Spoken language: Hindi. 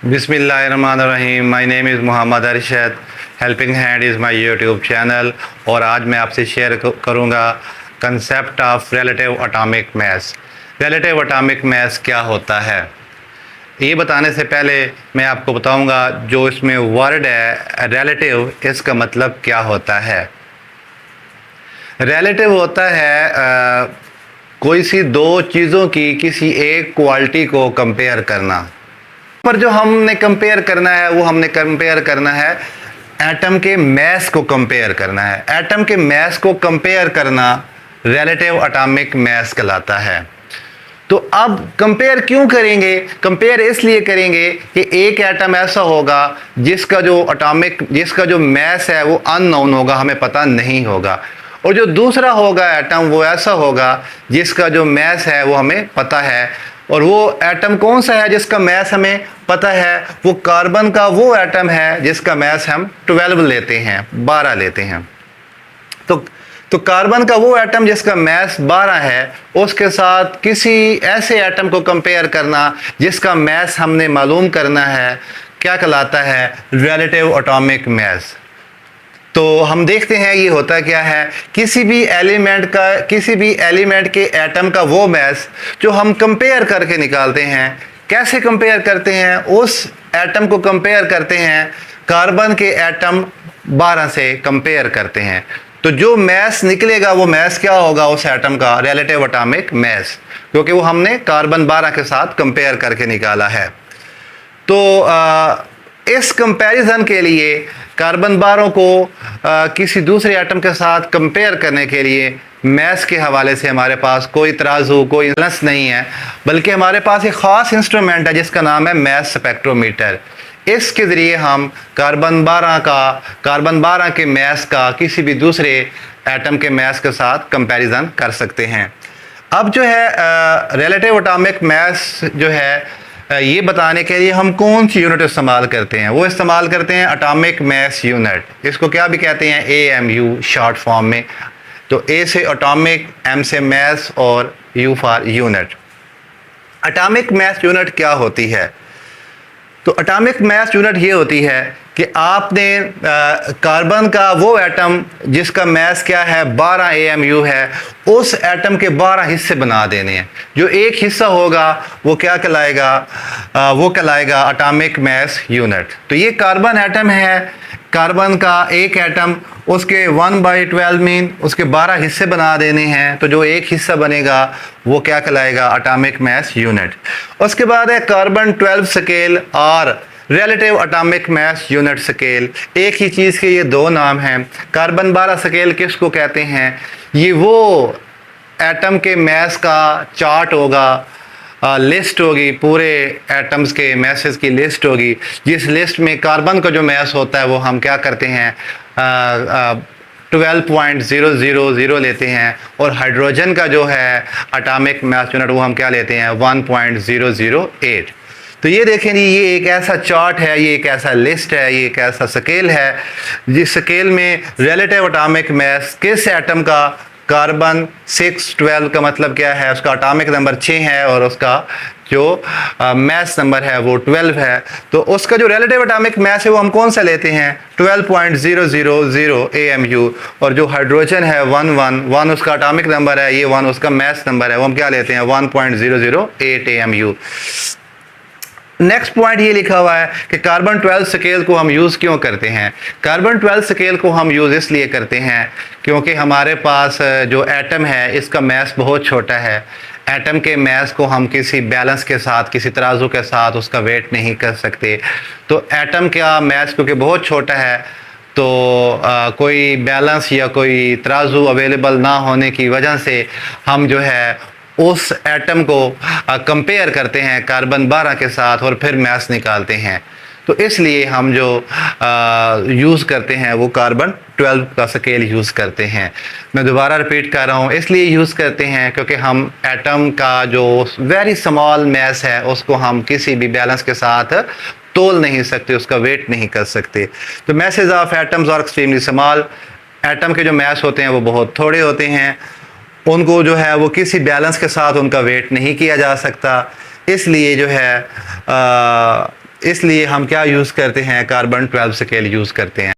बिस्मिल्लाहिर्रहमानिर्रहीम। My name is Mohammad Arshad. Helping hand is my YouTube channel और आज मैं आपसे शेयर करूंगा concept of relative atomic mass. Relative atomic mass क्या होता है, ये बताने से पहले मैं आपको बताऊंगा जो इसमें वर्ड है रिलेटिव, इसका मतलब क्या होता है। रिलेटिव होता है कोई सी दो चीज़ों की किसी एक क्वालिटी को कंपेयर करना। पर जो हमने कंपेयर करना है वो हमने कंपेयर करना है एटम के मास को कंपेयर करना है। एटम के मास को कंपेयर करना रिलेटिव एटॉमिक मास कहलाता है। तो अब कंपेयर क्यों करेंगे? कंपेयर इसलिए करेंगे कि एक एटम ऐसा होगा जिसका जो मास है वो अननोन होगा, हमें पता नहीं होगा, और जो दूसरा होगा एटम वो ऐसा होगा जिसका जो मास है वो हमें पता है। और वो एटम कौन सा है जिसका मास हमें पता है? वो कार्बन का वो एटम है जिसका मास हम 12 लेते हैं, 12 लेते हैं। तो कार्बन का वो एटम जिसका मास 12 है, उसके साथ किसी ऐसे एटम को कंपेयर करना जिसका मास हमने मालूम करना है, क्या कहलाता है? रिलेटिव एटॉमिक मास। तो हम देखते हैं ये होता क्या है। किसी भी एलिमेंट के एटम का वो मास जो हम कंपेयर करके निकालते हैं। कैसे कंपेयर करते हैं? उस एटम को कंपेयर करते हैं कार्बन के एटम 12 से कंपेयर करते हैं। तो जो मास निकलेगा वो मास क्या होगा उस एटम का? रिलेटिव एटॉमिक मास, क्योंकि वो हमने कार्बन 12 के साथ कंपेयर करके निकाला है। तो इस कंपैरिजन के लिए कार्बन 12 को किसी दूसरे एटम के साथ कंपेयर करने के लिए मास के हवाले से हमारे पास कोई तराजू, कोई बैलेंस नहीं है, बल्कि हमारे पास एक ख़ास इंस्ट्रूमेंट है जिसका नाम है मास स्पेक्ट्रोमीटर। इसके ज़रिए हम कार्बन 12 के मास का किसी भी दूसरे एटम के मास के साथ कंपैरिजन कर सकते हैं। अब जो है रिलेटिव एटॉमिक मास जो है ये बताने के लिए हम कौन सी यूनिट इस्तेमाल करते हैं? वो इस्तेमाल करते हैं एटॉमिक मास यूनिट। इसको क्या भी कहते हैं? AMU शॉर्ट फॉर्म में। तो A से एटॉमिक, M से मास और U for unit. Atomic mass unit क्या होती है? तो एटॉमिक मास यूनिट ये होती है कि आपने कार्बन का वो एटम जिसका मास क्या है? 12 AMU है, उस एटम के 12 हिस्से बना देने हैं। जो एक हिस्सा होगा वो क्या कहलाएगा? वो कहलाएगा एटॉमिक मास यूनिट। तो ये कार्बन एटम है, कार्बन का एक एटम, उसके 1/12 मीन उसके 12 हिस्से बना देने हैं। तो जो एक हिस्सा बनेगा वो क्या कहलाएगा? Atomic mass unit. उसके बाद है कार्बन 12 स्केल और relative atomic mass unit scale. एक ही चीज़ के ये दो नाम हैं। कार्बन 12 स्केल किसको कहते हैं? ये वो एटम के मास का चार्ट होगा, लिस्ट होगी, पूरे एटम्स के मासेस की लिस्ट होगी, जिस लिस्ट में कार्बन का जो मास होता है वो हम क्या करते हैं? 12.000 लेते हैं, और हाइड्रोजन का जो है एटॉमिक मास यूनिट वो हम क्या लेते हैं? 1.008। तो ये देखें जी, ये एक ऐसा चार्ट है, ये एक ऐसा लिस्ट है, ये एक ऐसा स्केल है जिस स्केल में रिलेटिव एटॉमिक मास किस एटम का? कार्बन 612 का मतलब क्या है? उसका एटॉमिक नंबर 6 है और उसका जो मास नंबर है वो 12 है। तो उसका जो रिलेटिव एटॉमिक मास है वो हम कौन सा लेते हैं? 12.000 AMU। और जो हाइड्रोजन है 1 उसका एटॉमिक नंबर है, ये 1 उसका मास नंबर है, वो हम क्या लेते हैं? 1.008 AMU। नेक्स्ट पॉइंट ये लिखा हुआ है कि कार्बन 12 स्केल को हम यूज़ क्यों करते हैं? कार्बन 12 स्केल को हम यूज़ इसलिए करते हैं क्योंकि हमारे पास जो एटम है इसका मास बहुत छोटा है। एटम के मास को हम किसी बैलेंस के साथ, किसी तराजू के साथ उसका वेट नहीं कर सकते। तो एटम का मास क्योंकि बहुत छोटा है, तो कोई बैलेंस या कोई तराजू अवेलेबल ना होने की वजह से हम जो है उस एटम को कंपेयर करते हैं कार्बन 12 के साथ और फिर मास निकालते हैं। तो इसलिए हम जो यूज़ करते हैं वो कार्बन 12 का स्केल यूज़ करते हैं। मैं दोबारा रिपीट कर रहा हूँ, इसलिए यूज़ करते हैं क्योंकि हम एटम का जो वेरी स्मॉल मास है उसको हम किसी भी बैलेंस के साथ तोल नहीं सकते, उसका वेट नहीं कर सकते। तो masses of atoms are extremely small. Atom के जो मास होते हैं वो बहुत थोड़े होते हैं, उनको जो है वो किसी बैलेंस के साथ उनका वेट नहीं किया जा सकता। इसलिए जो है इसलिए हम क्या यूज़ करते हैं, कार्बन 12 स्केल यूज़ करते हैं।